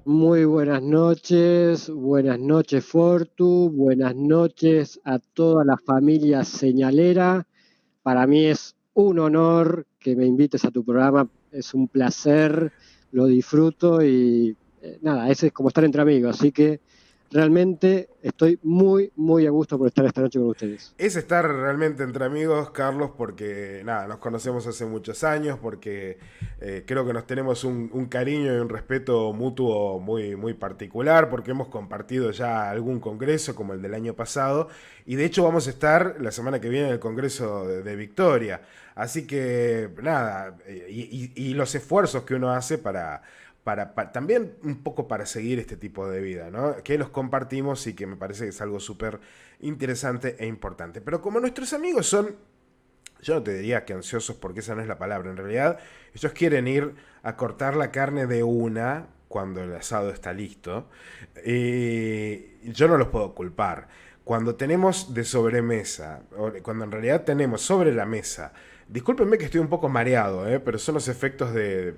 Muy buenas noches Fortu, buenas noches a toda la familia señalera. Para mí es un honor que me invites a tu programa, es un placer, lo disfruto y nada, ese es como estar entre amigos, así que realmente estoy muy a gusto por estar esta noche con ustedes. Es estar realmente entre amigos, Carlos, porque nada, nos conocemos hace muchos años, porque creo que nos tenemos un cariño y un respeto mutuo muy particular, porque hemos compartido ya algún congreso como el del año pasado, y de hecho vamos a estar la semana que viene en el Congreso de Victoria. Así que nada, y los esfuerzos que uno hace también un poco para seguir este tipo de vida, ¿no? Que los compartimos y que me parece que es algo súper interesante e importante. Pero como nuestros amigos son, yo no te diría que ansiosos porque esa no es la palabra, en realidad ellos quieren ir a cortar la carne de una cuando el asado está listo, y yo no los puedo culpar. Cuando tenemos de sobremesa, o cuando en realidad tenemos sobre la mesa, discúlpenme que estoy un poco mareado, pero son los efectos del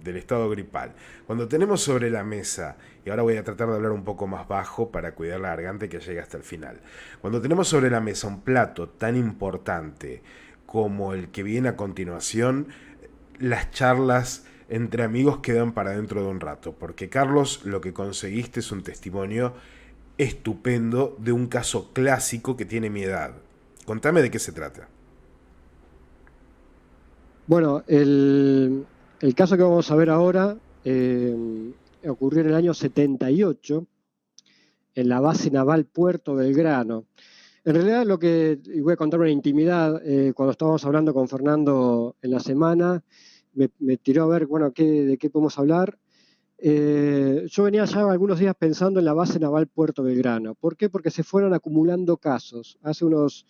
estado gripal. Cuando tenemos sobre la mesa, y ahora voy a tratar de hablar un poco más bajo para cuidar la garganta y que llegue hasta el final. Cuando tenemos sobre la mesa un plato tan importante como el que viene a continuación, las charlas entre amigos quedan para dentro de un rato. Porque Carlos, lo que conseguiste es un testimonio estupendo de un caso clásico que tiene mi edad. Contame de qué se trata. Bueno, el caso que vamos a ver ahora ocurrió en el año 78 en la base naval Puerto Belgrano. En realidad, y voy a contar una intimidad, cuando estábamos hablando con Fernando en la semana, me tiró a ver, bueno, de qué podemos hablar. Yo venía ya algunos días pensando en la base naval Puerto Belgrano. ¿Por qué? Porque se fueron acumulando casos. Hace unos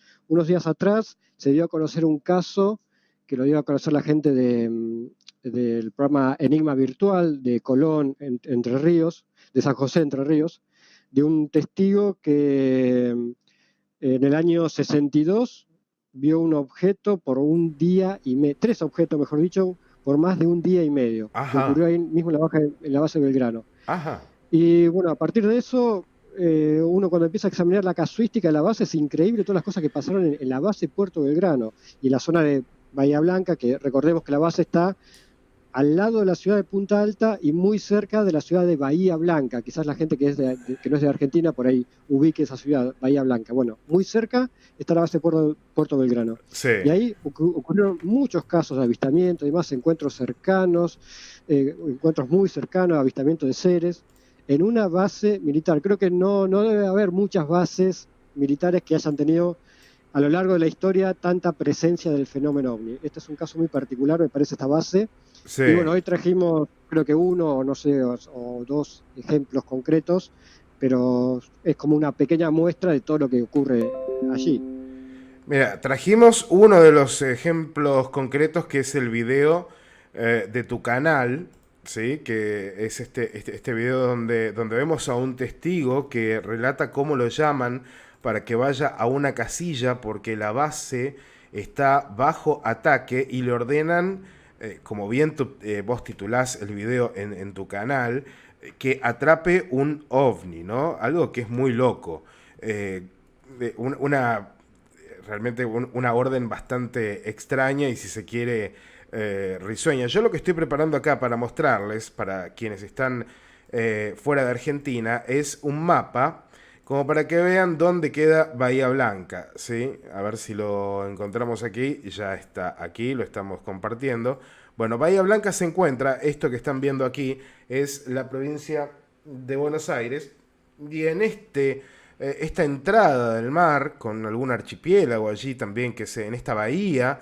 días atrás se dio a conocer un caso que lo dio a conocer la gente del programa Enigma Virtual de Colón, Entre Ríos, de San José, Entre Ríos, de un testigo que en el año 62 vio un objeto por un día y medio, tres objetos, mejor dicho, por más de un día y medio, que Ajá, ocurrió ahí mismo en la base de Belgrano. ajá. Y bueno, a partir de eso, uno cuando empieza a examinar la casuística de la base, es increíble todas las cosas que pasaron en la base Puerto Belgrano y en la zona de Bahía Blanca, que recordemos que la base está al lado de la ciudad de Punta Alta y muy cerca de la ciudad de Bahía Blanca. Quizás la gente que no es de Argentina por ahí ubique esa ciudad, Bahía Blanca. Bueno, muy cerca está la base Puerto Belgrano. Y Sí. ahí ocurrieron muchos casos de avistamiento, además encuentros cercanos, encuentros muy cercanos, avistamiento de seres, en una base militar. Creo que no debe haber muchas bases militares que hayan tenido a lo largo de la historia tanta presencia del fenómeno ovni. Este es un caso muy particular, me parece, esta base. Y Sí. bueno, hoy trajimos, creo que uno, o no sé, o dos ejemplos concretos, pero es como una pequeña muestra de todo lo que ocurre allí. Mira, trajimos uno de los ejemplos concretos que es el video de tu canal, ¿sí? Que es este video donde vemos a un testigo que relata cómo lo llaman para que vaya a una casilla porque la base está bajo ataque y le ordenan, como bien vos titulás el video en tu canal, que atrape un ovni, ¿no? Algo que es muy loco. Eh, una realmente una orden bastante extraña y si se quiere risueña. Yo lo que estoy preparando acá para mostrarles, para quienes están fuera de Argentina, es un mapa como para que vean dónde queda Bahía Blanca, ¿sí? A ver si lo encontramos aquí, ya está aquí, lo estamos compartiendo. Bueno, Bahía Blanca se encuentra, esto que están viendo aquí es la provincia de Buenos Aires, y en esta entrada del mar, con algún archipiélago allí también, en esta bahía,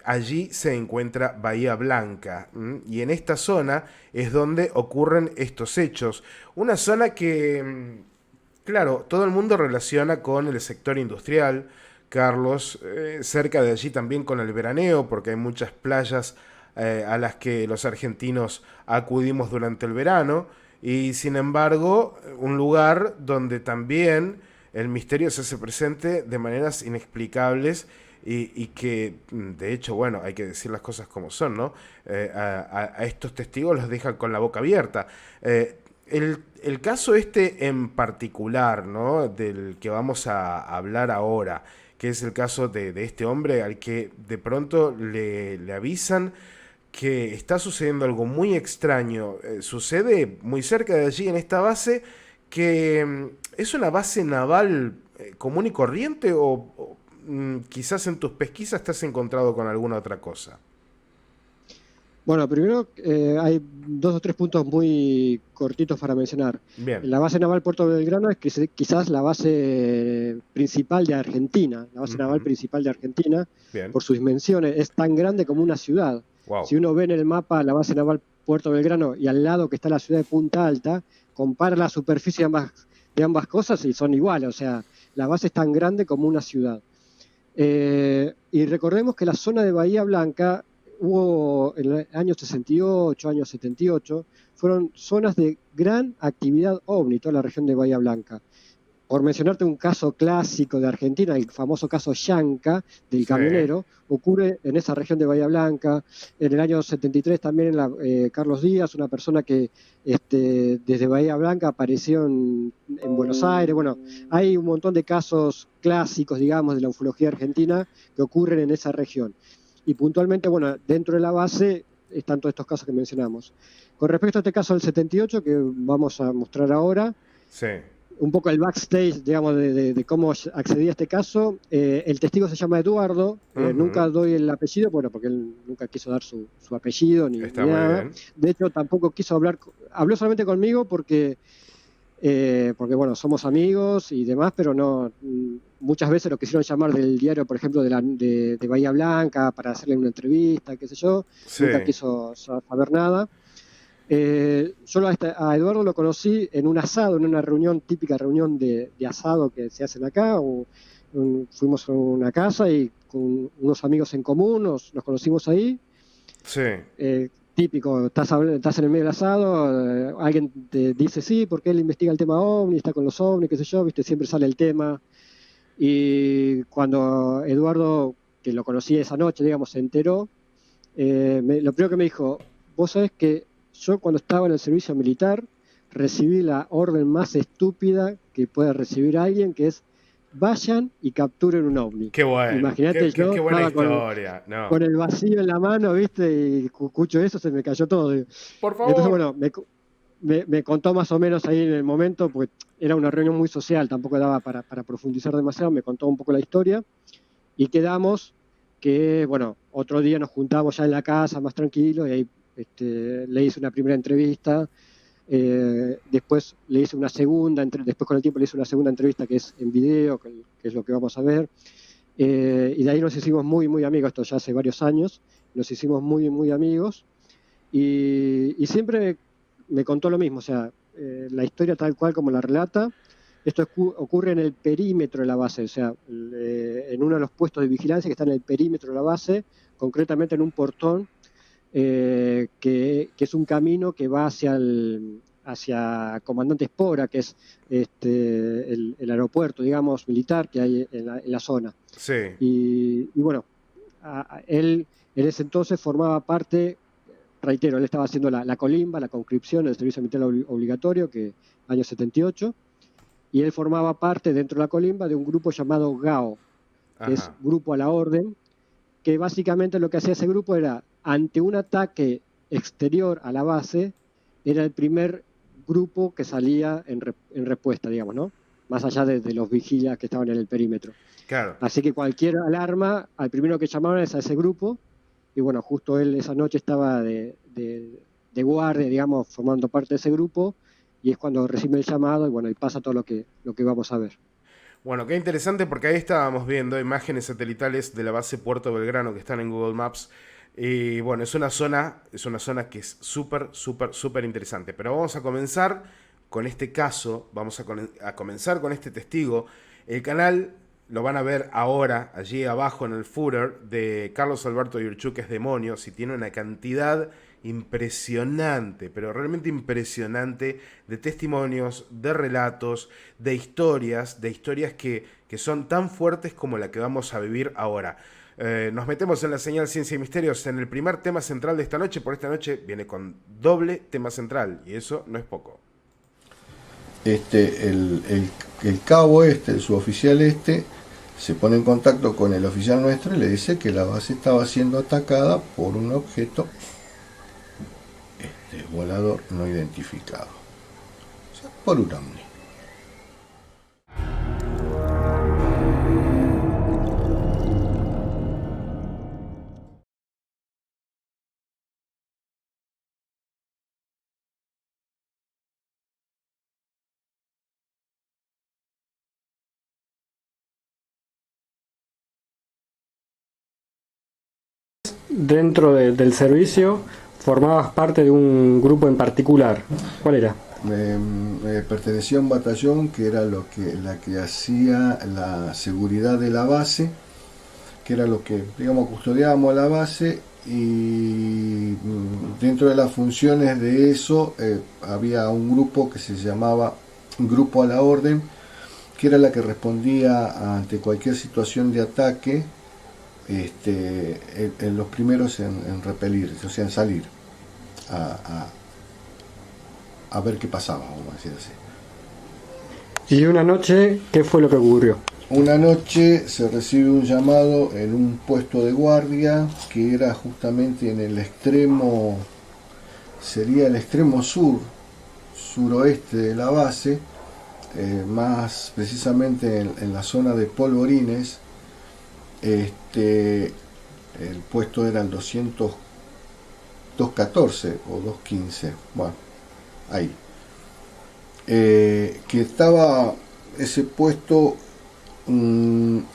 allí se encuentra Bahía Blanca. Y en esta zona es donde ocurren estos hechos. Una zona que, claro, todo el mundo relaciona con el sector industrial, Carlos, cerca de allí también con el veraneo, porque hay muchas playas a las que los argentinos acudimos durante el verano, y sin embargo, un lugar donde también el misterio se hace presente de maneras inexplicables y que, de hecho, bueno, hay que decir las cosas como son, ¿no? A estos testigos los dejan con la boca abierta. El caso este en particular, ¿no? Del que vamos a hablar ahora, que es el caso de este hombre al que de pronto le avisan que está sucediendo algo muy extraño. Sucede muy cerca de allí, en esta base, que es una base naval común y corriente o quizás en tus pesquisas te has encontrado con alguna otra cosa. Bueno, primero hay 2 o 3 puntos muy cortitos para mencionar. Bien. La base naval Puerto Belgrano es quizás la base principal de Argentina, la base naval Ujú. principal de Argentina, Bien. por sus dimensiones, es tan grande como una ciudad. Wow. Si uno ve en el mapa la base naval Puerto Belgrano y al lado que está la ciudad de Punta Alta, compara la superficie de ambas cosas y son iguales, o sea, la base es tan grande como una ciudad. Y recordemos que la zona de Bahía Blanca hubo en el año 68, año 78, fueron zonas de gran actividad ovni, toda la región de Bahía Blanca. Por mencionarte un caso clásico de Argentina, el famoso caso Yanca, del Sí. camionero, ocurre en esa región de Bahía Blanca. En el año 73 también Carlos Díaz, una persona que desde Bahía Blanca apareció en Buenos Aires. Bueno, hay un montón de casos clásicos, digamos, de la ufología argentina que ocurren en esa región. Y puntualmente, bueno, dentro de la base están todos estos casos que mencionamos. Con respecto a este caso del 78, que vamos a mostrar ahora, Sí. un poco el backstage, digamos, de cómo accedí a este caso. El testigo se llama Eduardo, Ujú. nunca doy el apellido, bueno, porque él nunca quiso dar su apellido ni Está muy nada. bien. De hecho, tampoco quiso hablar, habló solamente conmigo porque bueno, somos amigos y demás, pero no, muchas veces lo quisieron llamar del diario, por ejemplo, de Bahía Blanca para hacerle una entrevista, qué sé yo, Sí. nunca quiso saber nada. Yo a Eduardo lo conocí en un asado, en una reunión, típica reunión de asado que se hacen acá. Fuimos a una casa y con unos amigos en común nos conocimos ahí. Sí. Típico, estás en el medio del asado, alguien te dice sí, porque él investiga el tema ovni, está con los ovnis, qué sé yo, viste, siempre sale el tema. Y cuando Eduardo, que lo conocí esa noche, digamos, se enteró, lo primero que me dijo, vos sabés que yo cuando estaba en el servicio militar recibí la orden más estúpida que puede recibir alguien, que es vayan y capturen un ovni. Qué bueno. Imagínate, yo Qué buena estaba historia. No. con el vacío en la mano, ¿viste? Y escucho eso, se me cayó todo. Por Entonces, favor. bueno, me contó más o menos ahí en el momento, porque era una reunión muy social, tampoco daba para profundizar demasiado, me contó un poco la historia y quedamos que, bueno, otro día nos juntamos ya en la casa más tranquilos y ahí le hice una primera entrevista, después le hice una segunda, después con el tiempo le hice una segunda entrevista que es en video, que es lo que vamos a ver, y de ahí nos hicimos muy, muy amigos, esto ya hace varios años, nos hicimos muy, muy amigos y siempre me contó lo mismo, o sea, la historia tal cual como la relata. Esto ocurre en el perímetro de la base, o sea, en uno de los puestos de vigilancia que está en el perímetro de la base, concretamente en un portón que es un camino que va hacia Comandante Espora, que es el aeropuerto, digamos, militar que hay en la zona. Sí. Y bueno, él en ese entonces formaba parte, reitero, él estaba haciendo la colimba, la conscripción, el servicio militar obligatorio, que año 78, y él formaba parte dentro de la colimba de un grupo llamado GAO, que es Ajá. Grupo a la Orden, que básicamente lo que hacía ese grupo era, ante un ataque exterior a la base, era el primer grupo que salía en respuesta, digamos, ¿no? Más allá de los vigilias que estaban en el perímetro. Claro. Así que cualquier alarma, al primero que llamaban es a ese grupo, y bueno, justo él esa noche estaba de guardia, digamos, formando parte de ese grupo, y es cuando recibe el llamado y bueno, y pasa todo lo que vamos a ver. Bueno, qué interesante porque ahí estábamos viendo imágenes satelitales de la base Puerto Belgrano que están en Google Maps. Y bueno, es una zona que es súper, súper, súper interesante. Pero vamos a comenzar con este caso, vamos a comenzar con este testigo. El canal lo van a ver ahora, allí abajo en el footer de Carlos Alberto Yurchuk, que es Demonios, y tiene una cantidad impresionante, pero realmente impresionante, de testimonios, de relatos, de historias que son tan fuertes como la que vamos a vivir ahora. Nos metemos en la señal Ciencia y Misterios en el primer tema central de esta noche. Por esta noche viene con doble tema central, y eso no es poco. El cabo el suboficial se pone en contacto con el oficial nuestro y le dice que la base estaba siendo atacada por un objeto volador no identificado, o sea, por un ovni. Dentro del servicio formabas parte de un grupo en particular. ¿Cuál era? Pertenecía a un batallón que era la que hacía la seguridad de la base, que era lo que, digamos, custodiábamos la base, y dentro de las funciones de eso había un grupo que se llamaba Grupo a la Orden, que era la que respondía ante cualquier situación de ataque, en los primeros en repelir, o sea, en salir a ver qué pasaba, vamos a decir así. Y una noche, ¿qué fue lo que ocurrió? Una noche se recibe un llamado en un puesto de guardia que era justamente en el extremo, sería el extremo suroeste de la base, más precisamente en la zona de Polvorines. El puesto era el 214 o 215, bueno, ahí. Que estaba ese puesto,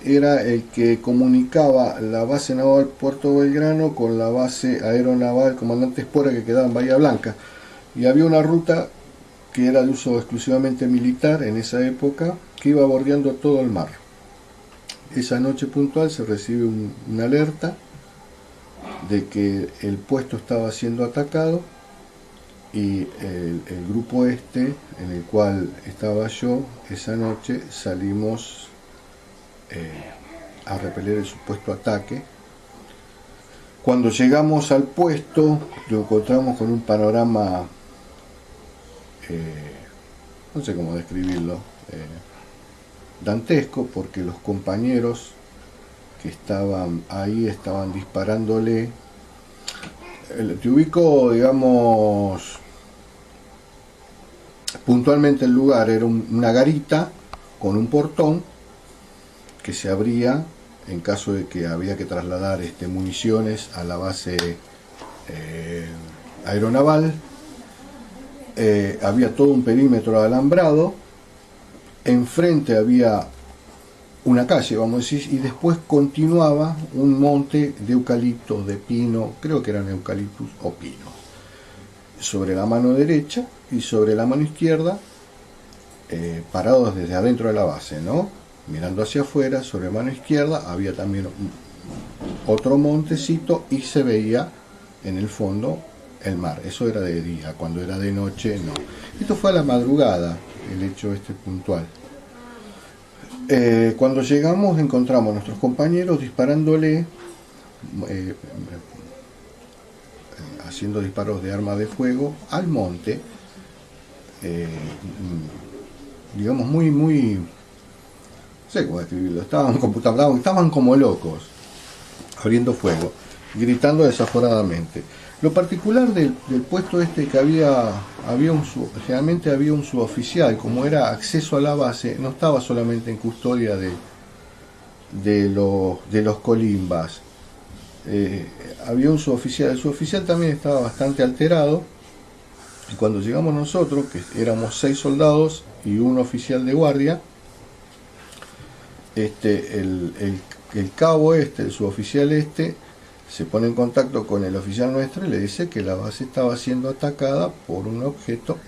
era el que comunicaba la base naval Puerto Belgrano con la base aeronaval Comandante Espora, que quedaba en Bahía Blanca, y había una ruta que era de uso exclusivamente militar en esa época, que iba bordeando todo el mar. Esa noche puntual se recibe una alerta de que el puesto estaba siendo atacado, y el grupo en el cual estaba yo, esa noche salimos a repeler el supuesto ataque. Cuando llegamos al puesto, lo encontramos con un panorama, no sé cómo describirlo, dantesco, porque los compañeros que estaban ahí estaban disparándole. Te ubico, digamos, puntualmente el lugar. Era una garita con un portón que se abría en caso de que había que trasladar municiones a la base aeronaval. Había todo un perímetro alambrado. Enfrente había una calle, vamos a decir, y después continuaba un monte de eucalipto, de pino, creo que eran eucaliptus o pino, sobre la mano derecha, y sobre la mano izquierda, parados desde adentro de la base, ¿no? Mirando hacia afuera, sobre la mano izquierda había también otro montecito, y se veía en el fondo el mar. Eso era de día, cuando era de noche no. Esto fue a la madrugada, el hecho puntual. Cuando llegamos encontramos a nuestros compañeros disparándole, haciendo disparos de arma de fuego al monte, digamos muy, no sé cómo describirlo, estaban como locos, abriendo fuego, gritando desaforadamente. Lo particular del puesto que generalmente había un suboficial, como era acceso a la base, no estaba solamente en custodia de los colimbas. Había un suboficial. El suboficial también estaba bastante alterado, y cuando llegamos nosotros, que éramos 6 soldados y un oficial de guardia, el cabo el suboficial se pone en contacto con el oficial nuestro y le dice que la base estaba siendo atacada por un objeto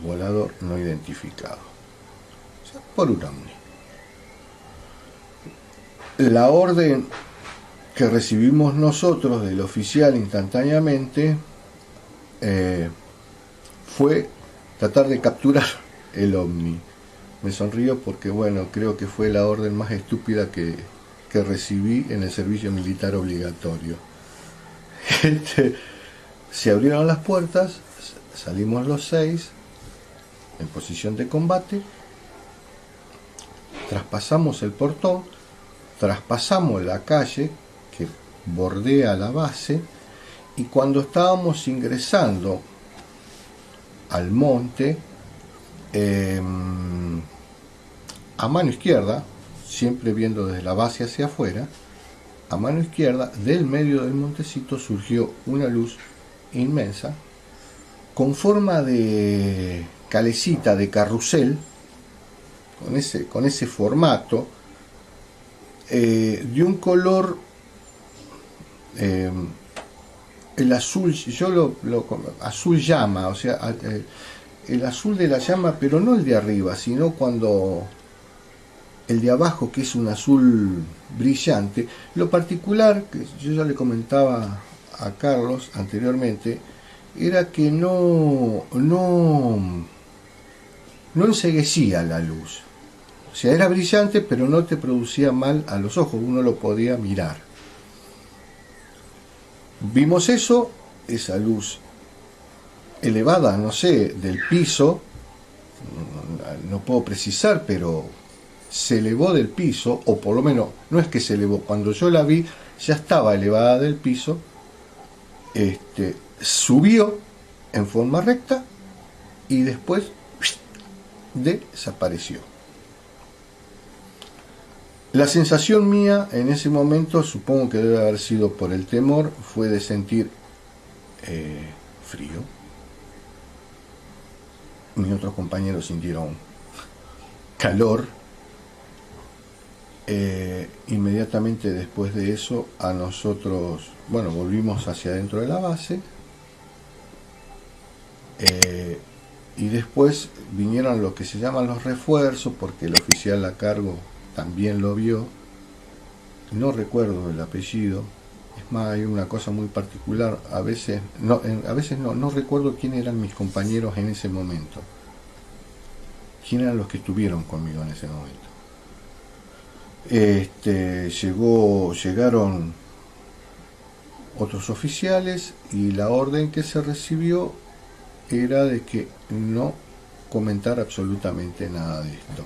volador no identificado, o sea, por un ovni. La orden que recibimos nosotros del oficial instantáneamente fue tratar de capturar el ovni. Me sonrío porque, bueno, creo que fue la orden más estúpida que que recibí en el servicio militar obligatorio. Se abrieron las puertas, salimos los 6 en posición de combate, traspasamos el portón, traspasamos la calle que bordea la base, y cuando estábamos ingresando al monte, a mano izquierda, siempre viendo desde la base hacia afuera, a mano izquierda, del medio del montecito, surgió una luz inmensa, con forma de calecita, de carrusel, con ese formato, de un color, el azul, azul llama, o sea, el azul de la llama, pero no el de arriba, sino cuando el de abajo, que es un azul brillante. Lo particular, que yo ya le comentaba a Carlos anteriormente, era que no enceguecía la luz. O sea, era brillante, pero no te producía mal a los ojos, uno lo podía mirar. Vimos eso, esa luz elevada, no sé, del piso, no puedo precisar, pero se elevó del piso, o por lo menos, no es que se elevó, cuando yo la vi, ya estaba elevada del piso, subió en forma recta y después desapareció. La sensación mía en ese momento, supongo que debe haber sido por el temor, fue de sentir frío. Mis otros compañeros sintieron calor. Inmediatamente después de eso, a nosotros, bueno, volvimos hacia adentro de la base, y después vinieron lo que se llaman los refuerzos, porque el oficial a cargo también lo vio. No recuerdo el apellido, es más, hay una cosa muy particular, a veces no recuerdo quién eran mis compañeros en ese momento, quién eran los que estuvieron conmigo en ese momento. Llegaron otros oficiales y la orden que se recibió era de que no comentar absolutamente nada de esto.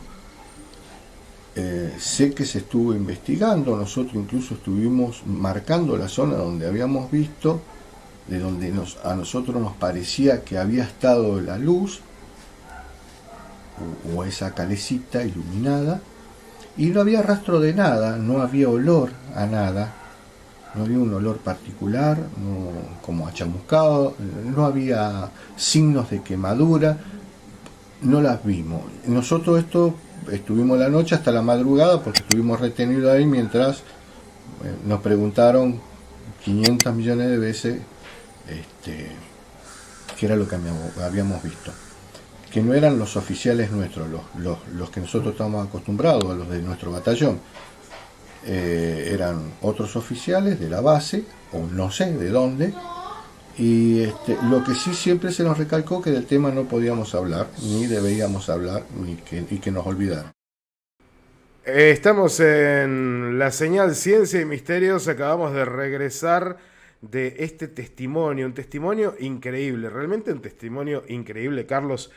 Sé que se estuvo investigando, nosotros incluso estuvimos marcando la zona donde habíamos visto, de donde a nosotros nos parecía que había estado la luz o esa calecita iluminada, y no había rastro de nada, no había olor a nada, no había un olor particular, como a chamuscado, no había signos de quemadura, no las vimos. Nosotros estuvimos la noche hasta la madrugada porque estuvimos retenidos ahí mientras nos preguntaron 500 millones de veces qué era lo que habíamos visto. Que no eran los oficiales nuestros, los que nosotros estábamos acostumbrados, a los de nuestro batallón. Eran otros oficiales de la base, o no sé de dónde, y lo que sí siempre se nos recalcó que del tema no podíamos hablar, ni deberíamos hablar, y que nos olvidaran. Estamos en la señal Ciencia y Misterios, acabamos de regresar de este testimonio, un testimonio increíble, realmente un testimonio increíble, Carlos.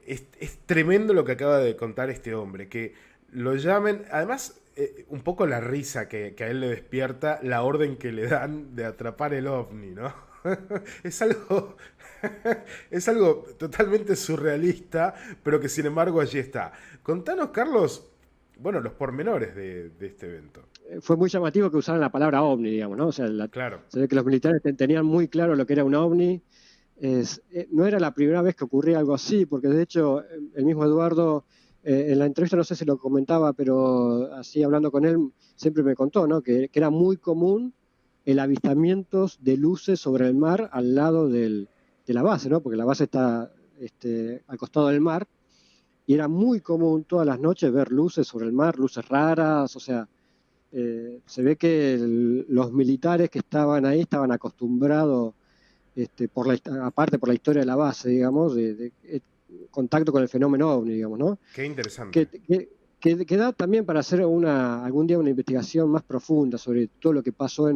Es tremendo lo que acaba de contar este hombre, que lo llamen, además un poco la risa que a él le despierta la orden que le dan de atrapar el ovni, ¿no? Es algo totalmente surrealista, pero que sin embargo allí está. Contanos, Carlos, bueno, los pormenores de este evento. Fue muy llamativo que usaran la palabra ovni, digamos, ¿no? O sea, Claro. se ve que los militares tenían muy claro lo que era un ovni. No era la primera vez que ocurría algo así, porque de hecho el mismo Eduardo, en la entrevista no sé si lo comentaba, pero así hablando con él, siempre me contó, ¿no? que era muy común el avistamiento de luces sobre el mar al lado de la base, ¿no? Porque la base está al costado del mar, y era muy común todas las noches ver luces sobre el mar, luces raras, o sea, se ve que los militares que estaban ahí estaban acostumbrados, aparte por la historia de la base, digamos, de contacto con el fenómeno ovni, digamos, ¿no? Qué interesante. que da también para hacer algún día una investigación más profunda sobre todo lo que pasó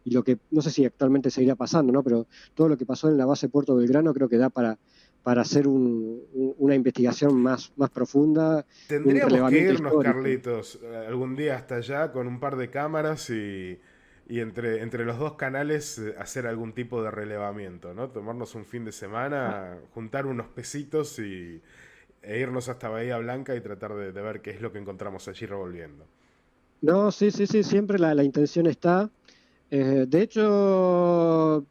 y lo que, no sé si actualmente seguirá pasando, ¿no? Pero todo lo que pasó en la base Puerto Belgrano creo que da para hacer una investigación más profunda, un Tendríamos que relevamiento irnos, histórico. Carlitos, algún día hasta allá con un par de cámaras y entre los dos canales hacer algún tipo de relevamiento, ¿no? Tomarnos un fin de semana, juntar unos pesitos e irnos hasta Bahía Blanca y tratar de ver qué es lo que encontramos allí revolviendo. No, sí, siempre la intención está. De hecho,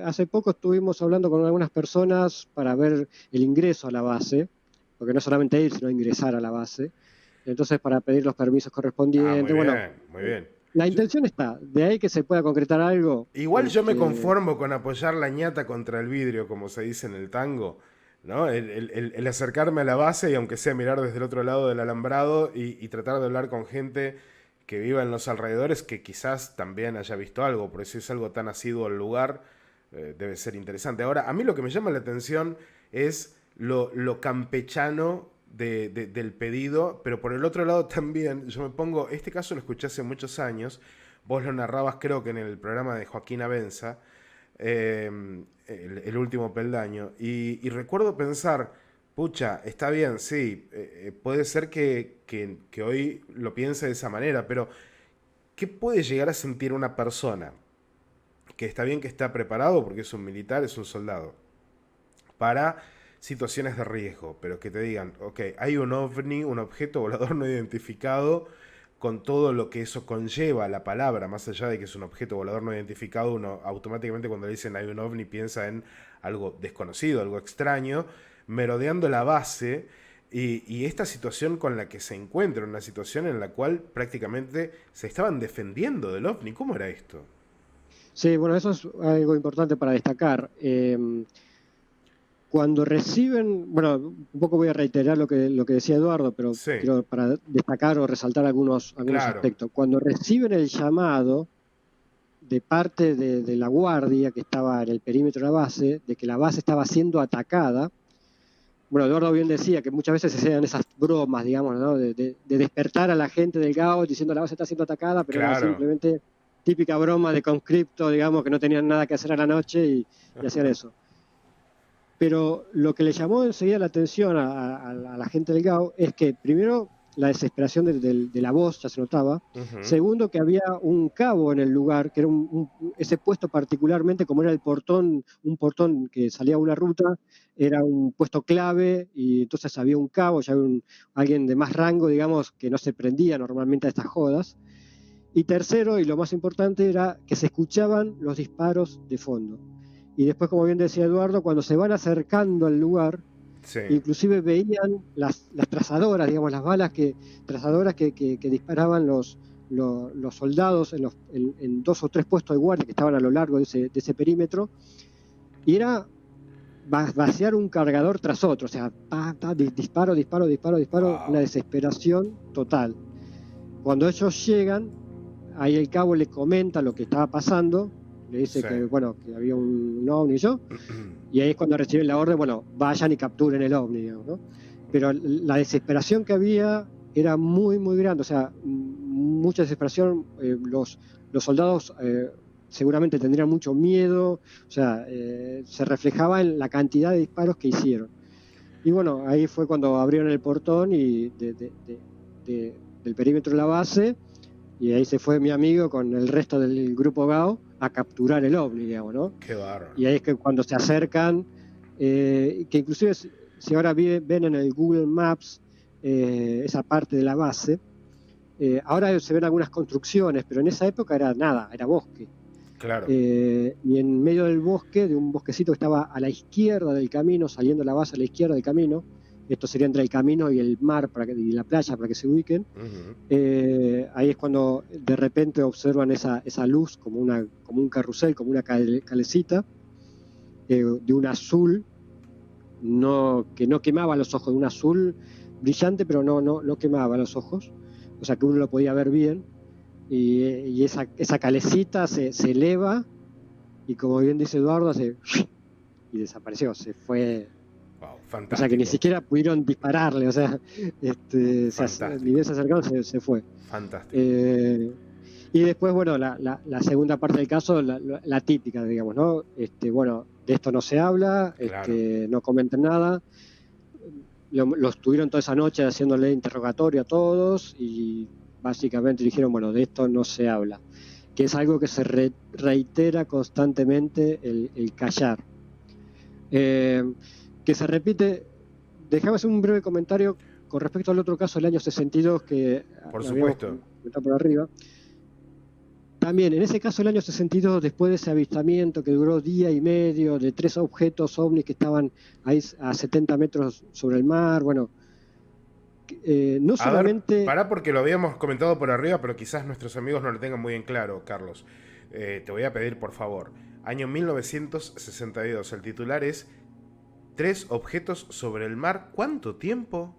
hace poco estuvimos hablando con algunas personas para ver el ingreso a la base, porque no solamente ir, sino ingresar a la base. Entonces, para pedir los permisos Ah, muy correspondientes. Bueno, bien, muy bien. la intención está. De ahí que se pueda concretar algo. Igual yo me conformo con apoyar la ñata contra el vidrio, como se dice en el tango, ¿no? El acercarme a la base y aunque sea mirar desde el otro lado del alambrado y tratar de hablar con gente que viva en los alrededores que quizás también haya visto algo, porque si es algo tan asiduo al lugar, debe ser interesante. Ahora, a mí lo que me llama la atención es lo campechano del pedido, pero por el otro lado también, yo me pongo, este caso lo escuché hace muchos años, vos lo narrabas creo que en el programa de Joaquín Abenza, el último peldaño, y recuerdo pensar, pucha, está bien, sí, puede ser que hoy lo piense de esa manera, pero ¿qué puede llegar a sentir una persona que está bien que está preparado porque es un militar, es un soldado, para situaciones de riesgo, pero que te digan, ok, hay un ovni, un objeto volador no identificado, con todo lo que eso conlleva, la palabra, más allá de que es un objeto volador no identificado, uno automáticamente cuando le dicen hay un ovni piensa en algo desconocido, algo extraño, merodeando la base y esta situación con la que se encuentra, una situación en la cual prácticamente se estaban defendiendo del ovni. ¿Cómo era esto? Sí, bueno, eso es algo importante para destacar. Cuando reciben, bueno, un poco voy a reiterar lo que decía Eduardo, pero Sí, quiero para destacar o resaltar algunos claro. aspectos. Cuando reciben el llamado de parte de la guardia que estaba en el perímetro de la base, de que la base estaba siendo atacada, bueno, Eduardo bien decía que muchas veces se hacían esas bromas, digamos, ¿no? De despertar a la gente del GAO diciendo la base está siendo atacada, pero era Claro. simplemente típica broma de conscripto, digamos, que no tenían nada que hacer a la noche y hacían eso. Pero lo que le llamó enseguida la atención a la gente del GAO es que, primero, la desesperación de la voz ya se notaba. Ujú. Segundo, que había un cabo en el lugar, que era ese puesto particularmente, como era un portón que salía a una ruta, era un puesto clave y entonces había un cabo, ya había alguien de más rango, digamos, que no se prendía normalmente a estas jodas. Y tercero, y lo más importante, era que se escuchaban los disparos de fondo. Y después, como bien decía Eduardo, cuando se van acercando al lugar, Sí. inclusive veían las trazadoras, digamos, las balas trazadoras que disparaban los soldados en 2 o 3 puestos de guardia que estaban a lo largo de ese perímetro, y era vaciar un cargador tras otro, o sea, disparo, Wow. una desesperación total. Cuando ellos llegan, ahí el cabo le comenta lo que estaba pasando, le dice Sí. que, bueno, que había un ovni y ahí es cuando reciben la orden, bueno, vayan y capturen el ovni, digamos, ¿no? Pero la desesperación que había era muy grande, o sea, mucha desesperación, los soldados seguramente tendrían mucho miedo, o sea, se reflejaba en la cantidad de disparos que hicieron. Y bueno, ahí fue cuando abrieron el portón del perímetro de la base, y ahí se fue mi amigo con el resto del grupo GAO a capturar el ovni, digamos, ¿no? Qué bárbaro. Y ahí es que cuando se acercan, que inclusive si ahora ven en el Google Maps esa parte de la base, ahora se ven algunas construcciones, pero en esa época era nada, era bosque. Claro. Y en medio del bosque, de un bosquecito que estaba a la izquierda del camino, saliendo la base a la izquierda del camino, esto sería entre el camino y el mar y la playa para que se ubiquen, ahí es cuando de repente observan esa luz como un carrusel, como una calecita, de un azul que no quemaba los ojos, de un azul brillante, pero no quemaba los ojos, o sea que uno lo podía ver bien, y esa calecita se eleva, y como bien dice Eduardo, y desapareció, se fue Wow, O sea que ni fantástico. siquiera pudieron dispararle, o sea, Fantástico. ni bien se acercaron, se fue. Fantástico. Eh, y después, bueno, la segunda parte del caso, la típica, digamos, ¿no? Bueno, de esto no se habla, Claro. no comenten nada. Los tuvieron toda esa noche haciéndole interrogatorio a todos y básicamente dijeron, bueno, de esto no se habla, que es algo que se reitera constantemente, el callar. Que se repite. Déjame hacer un breve comentario con respecto al otro caso del año 62 que Por habíamos supuesto. comentado por arriba. También, en ese caso, el año 62, después de ese avistamiento que duró día y medio, de 3 objetos ovnis que estaban ahí a 70 metros sobre el mar, bueno, no A ver, solamente... pará porque lo habíamos comentado por arriba, pero quizás nuestros amigos no lo tengan muy en claro, Carlos. Te voy a pedir, por favor. Año 1962. El titular es 3 objetos sobre el mar. ¿Cuánto tiempo?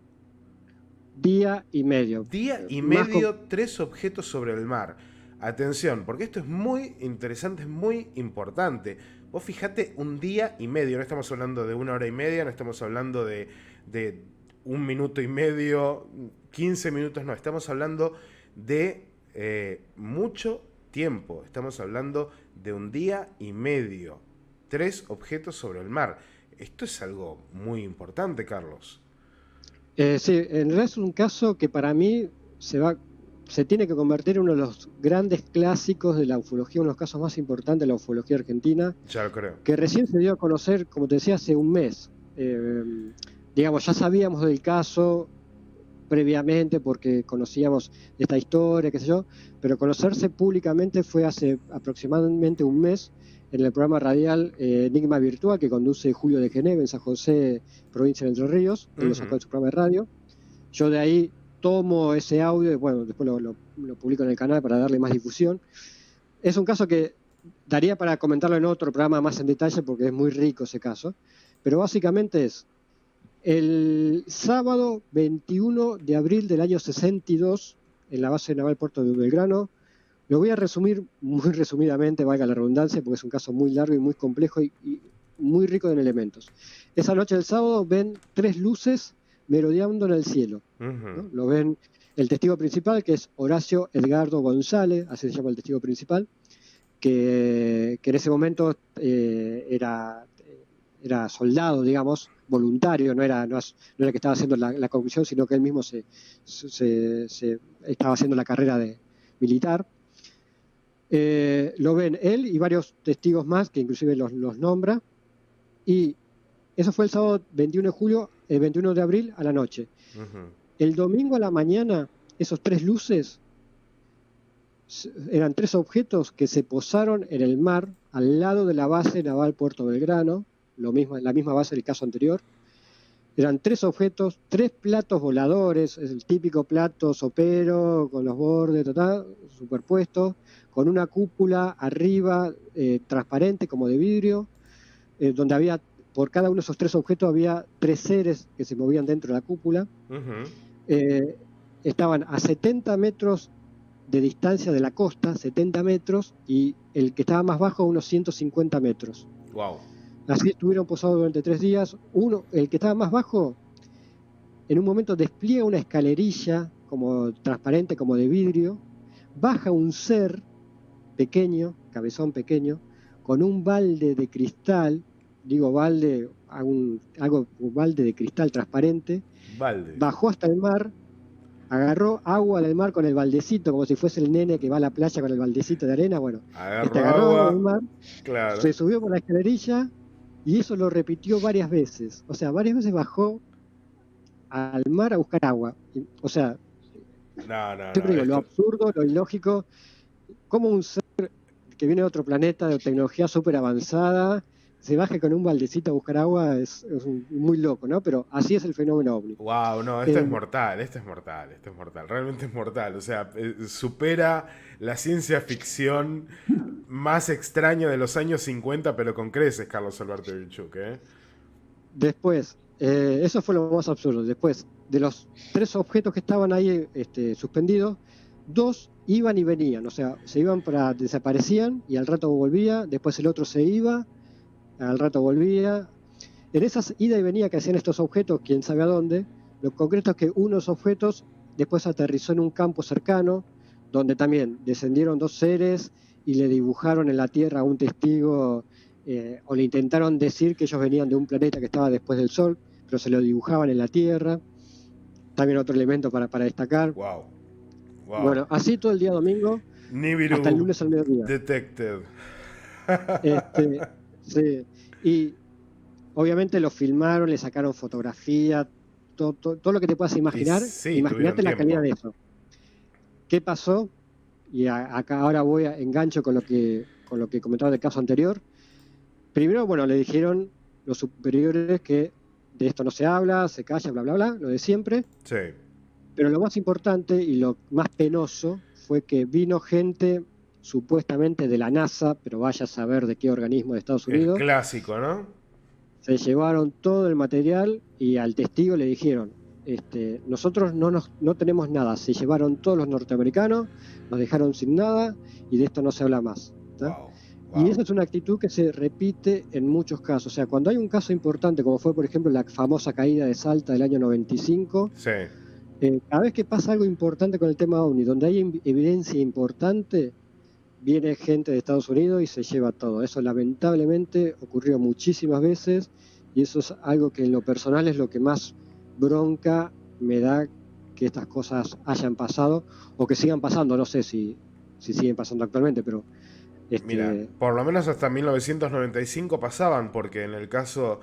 Día y medio. Día y Más medio, 3 objetos sobre el mar. Atención, porque esto es muy interesante, es muy importante. Vos fijate, un día y medio, no estamos hablando de 1 hora y media, no estamos hablando de 1 minuto y medio, 15 minutos, no, estamos hablando de mucho tiempo, estamos hablando de un día y medio, 3 objetos sobre el mar. Esto es algo muy importante, Carlos. Sí, en realidad es un caso que para mí se tiene que convertir en uno de los grandes clásicos de la ufología, uno de los casos más importantes de la ufología argentina, Ya lo creo. que recién se dio a conocer, como te decía, hace un mes. Digamos, ya sabíamos del caso previamente porque conocíamos esta historia, qué sé yo, pero conocerse públicamente fue hace aproximadamente un mes en el programa radial Enigma Virtual que conduce Julio de Geneve en San José, provincia de Entre Ríos. Él lo sacó de su programa de radio. Yo de ahí tomo ese audio y bueno, después lo publico en el canal para darle más difusión. Es un caso que daría para comentarlo en otro programa más en detalle porque es muy rico ese caso, pero básicamente es el sábado 21 de abril del año 62 en la base naval Puerto de Belgrano. Lo voy a resumir muy resumidamente, valga la redundancia, porque es un caso muy largo y muy complejo y muy rico en elementos. Esa noche del sábado ven 3 luces merodeando en el cielo, ¿no? Lo ven el testigo principal, que es Horacio Edgardo González, así se llama el testigo principal, que en ese momento era soldado, digamos, voluntario, no era que estaba haciendo la conducción, sino que él mismo se estaba haciendo la carrera militar. Lo ven él y varios testigos más, que inclusive los nombra, y eso fue el sábado 21 de julio, el 21 de abril a la noche. El domingo a la mañana, esos 3 luces eran 3 objetos que se posaron en el mar al lado de la base naval Puerto Belgrano, la misma base del caso anterior. Eran 3 objetos, 3 platos voladores, es el típico plato sopero con los bordes superpuestos, con una cúpula arriba transparente como de vidrio, donde había, por cada uno de esos 3 objetos había 3 seres que se movían dentro de la cúpula. Estaban a 70 metros de distancia de la costa, 70 metros, y el que estaba más bajo a unos 150 metros. Wow. Así estuvieron posados durante 3 días. El que estaba más bajo, en un momento despliega una escalerilla como transparente, como de vidrio, baja un ser pequeño, cabezón pequeño, con un balde de cristal, digo balde, un balde de cristal transparente, bajó hasta el mar, agarró agua del mar con el baldecito, como si fuese el nene que va a la playa con el baldecito de arena. Bueno, agarró agua del mar, claro. Se subió por la escalerilla y eso lo repitió varias veces. O sea, varias veces bajó al mar a buscar agua. O sea, siempre digo, lo absurdo, lo ilógico, como un ser que viene de otro planeta de tecnología súper avanzada se baje con un baldecito a buscar agua es muy loco, ¿no? Pero así es el fenómeno ovni. Wow, no, esto es mortal, realmente es mortal. O sea, supera la ciencia ficción más extraña de los años 50, pero con creces, Carlos Alberto Vilchuk, ¿eh? Después, eso fue lo más absurdo. Después, de los 3 objetos que estaban ahí suspendidos, 2 iban y venían, o sea, desaparecían y al rato volvía, después el otro se iba, al rato volvía. En esas ida y venida que hacían estos objetos, quién sabe a dónde, lo concreto es que unos objetos después aterrizó en un campo cercano, donde también descendieron dos seres y le dibujaron en la Tierra a un testigo, o le intentaron decir que ellos venían de un planeta que estaba después del Sol, pero se lo dibujaban en la Tierra. También otro elemento para destacar. Wow. Wow. Bueno, así todo el día domingo, Nibiru hasta el lunes al mediodía. Detected. Sí. Y obviamente lo filmaron, le sacaron fotografía, todo lo que te puedas imaginar. Sí, imagínate la tuvieron calidad de tiempo. eso. ¿Qué pasó? Y acá ahora voy a engancho con lo que comentaba del caso anterior. Primero, bueno, le dijeron los superiores que de esto no se habla, se calla, bla, bla, bla, lo de siempre. Sí. Pero lo más importante y lo más penoso fue que vino gente supuestamente de la NASA, pero vaya a saber de qué organismo de Estados Unidos. El clásico, ¿no? Se llevaron todo el material y al testigo le dijeron, nosotros no tenemos nada, se llevaron todos los norteamericanos, nos dejaron sin nada y de esto no se habla más. Wow. Y esa es una actitud que se repite en muchos casos. O sea, cuando hay un caso importante, como fue por ejemplo la famosa caída de Salta del año 95, Sí. Cada vez que pasa algo importante con el tema OVNI, donde hay evidencia importante, viene gente de Estados Unidos y se lleva todo. Eso lamentablemente ocurrió muchísimas veces y eso es algo que en lo personal es lo que más bronca me da que estas cosas hayan pasado o que sigan pasando. No sé si siguen pasando actualmente, pero... Mira, por lo menos hasta 1995 pasaban, porque en el caso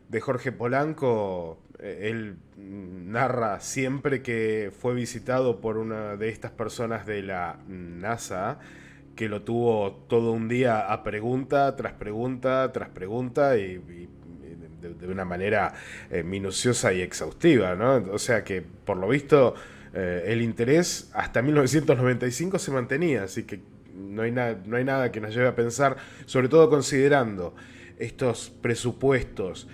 de Jorge Polanco, él narra siempre que fue visitado por una de estas personas de la NASA, que lo tuvo todo un día a pregunta tras pregunta tras pregunta y de una manera minuciosa y exhaustiva, ¿no? O sea que, por lo visto, el interés hasta 1995 se mantenía, así que no hay nada que nos lleve a pensar, sobre todo considerando estos presupuestos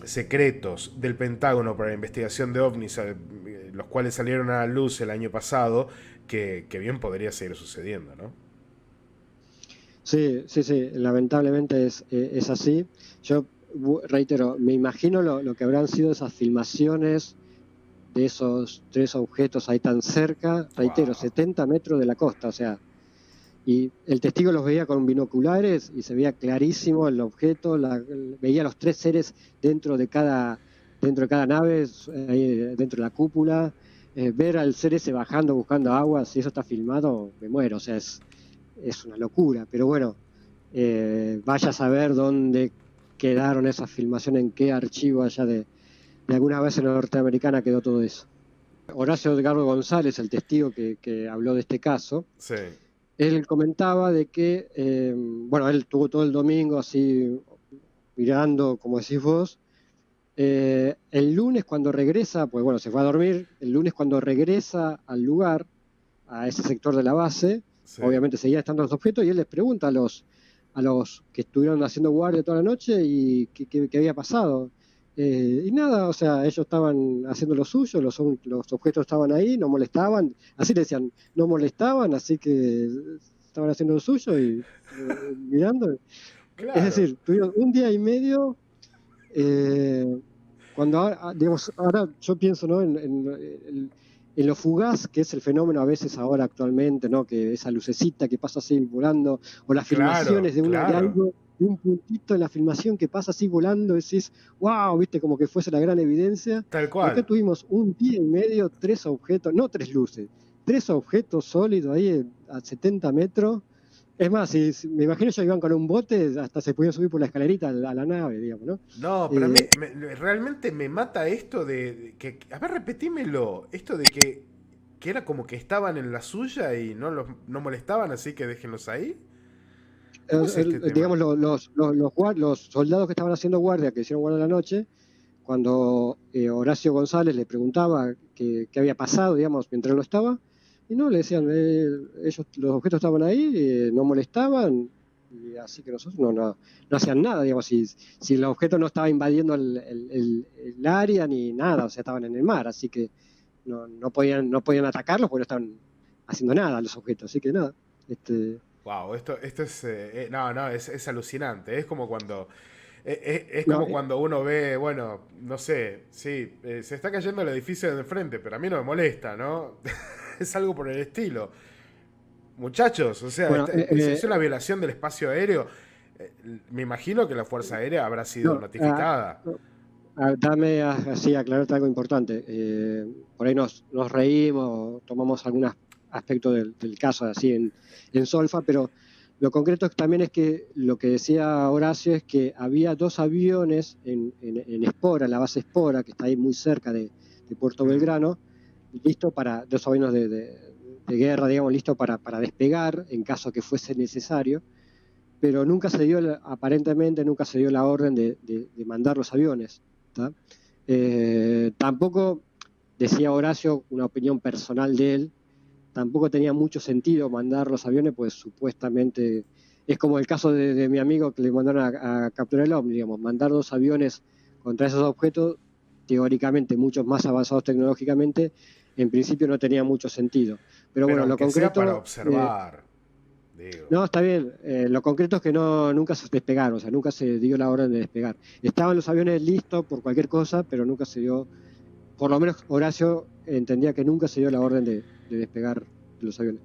secretos del Pentágono para la investigación de ovnis, los cuales salieron a la luz el año pasado, que bien podría seguir sucediendo, ¿no? Sí, lamentablemente es así. Yo reitero, me imagino lo que habrán sido esas filmaciones de esos tres objetos ahí tan cerca, reitero, 70 metros de la costa, o sea, y el testigo los veía con binoculares y se veía clarísimo el objeto, veía los tres seres dentro de cada nave, ahí dentro de la cúpula, ver al ser ese bajando buscando agua, si eso está filmado, me muero, o sea, es una locura, pero bueno, vaya a saber dónde quedaron esas filmaciones, en qué archivo allá de alguna vez en la norteamericana quedó todo eso. Horacio Edgardo González, el testigo que habló de este caso, sí. Él comentaba de que, él tuvo todo el domingo así mirando, como decís vos. El lunes cuando regresa, pues bueno, se fue a dormir, el lunes cuando regresa al lugar, a ese sector de la base, sí, obviamente seguían estando los objetos y él les pregunta a los que estuvieron haciendo guardia toda la noche y qué había pasado. Y nada, o sea, ellos estaban haciendo lo suyo, los objetos estaban ahí, no molestaban, así le decían, no molestaban, así que estaban haciendo lo suyo y mirando. Claro. Es decir, tuvieron un día y medio, cuando, digamos, ahora yo pienso, ¿no?, en lo fugaz que es el fenómeno a veces ahora actualmente, ¿no?, que esa lucecita que pasa así volando, o las filmaciones de algo, de un puntito en la filmación que pasa así volando, decís, wow, viste, como que fuese la gran evidencia. Tal cual. Acá tuvimos un día y medio, tres objetos, no tres luces, tres objetos sólidos ahí a 70 metros. Es más, me imagino ellos iban con un bote, hasta se podían subir por la escalerita a la nave, digamos, ¿no? No, pero realmente me mata esto de que, a ver, repetímelo, esto de que era como que estaban en la suya y no molestaban, así que déjenlos ahí. Digamos, los soldados que estaban haciendo guardia, que hicieron guardia la noche, cuando Horacio González le preguntaba qué había pasado, digamos, mientras él no estaba, y no, le decían, ellos, los objetos estaban ahí, no molestaban, y así que nosotros no hacían nada, digamos, si el objeto no estaba invadiendo el área ni nada, o sea, estaban en el mar, así que no podían atacarlos porque no estaban haciendo nada los objetos, así que nada. Wow, esto es es alucinante. Es como cuando Es No, como cuando uno ve, bueno, no sé, sí, se está cayendo el edificio de frente, pero a mí no me molesta, ¿no? Es algo por el estilo. Muchachos, o sea, bueno, es una violación del espacio aéreo. Me imagino que la Fuerza Aérea habrá sido no, notificada. dame así aclararte algo importante. Por ahí nos reímos, tomamos algunos aspectos del caso así en solfa, pero lo concreto también es que lo que decía Horacio es que había 2 aviones en Espora, en la base Espora, que está ahí muy cerca de Puerto Belgrano, listos para, 2 aviones de guerra, digamos, listos para despegar en caso que fuese necesario, pero nunca se dio, aparentemente nunca se dio la orden de mandar los aviones. Tampoco, decía Horacio, una opinión personal de él, tampoco tenía mucho sentido mandar los aviones, pues supuestamente es como el caso de mi amigo que le mandaron a capturar el OVNI, digamos, mandar 2 aviones contra esos objetos, teóricamente muchos más avanzados tecnológicamente, en principio no tenía mucho sentido. Pero Pero bueno, lo aunque sea para concreto... observar, digo. no, está bien. Lo concreto es que nunca se despegaron, o sea, nunca se dio la orden de despegar. Estaban los aviones listos por cualquier cosa, pero nunca se dio, por lo menos Horacio entendía que nunca se dio la orden de despegar los aviones.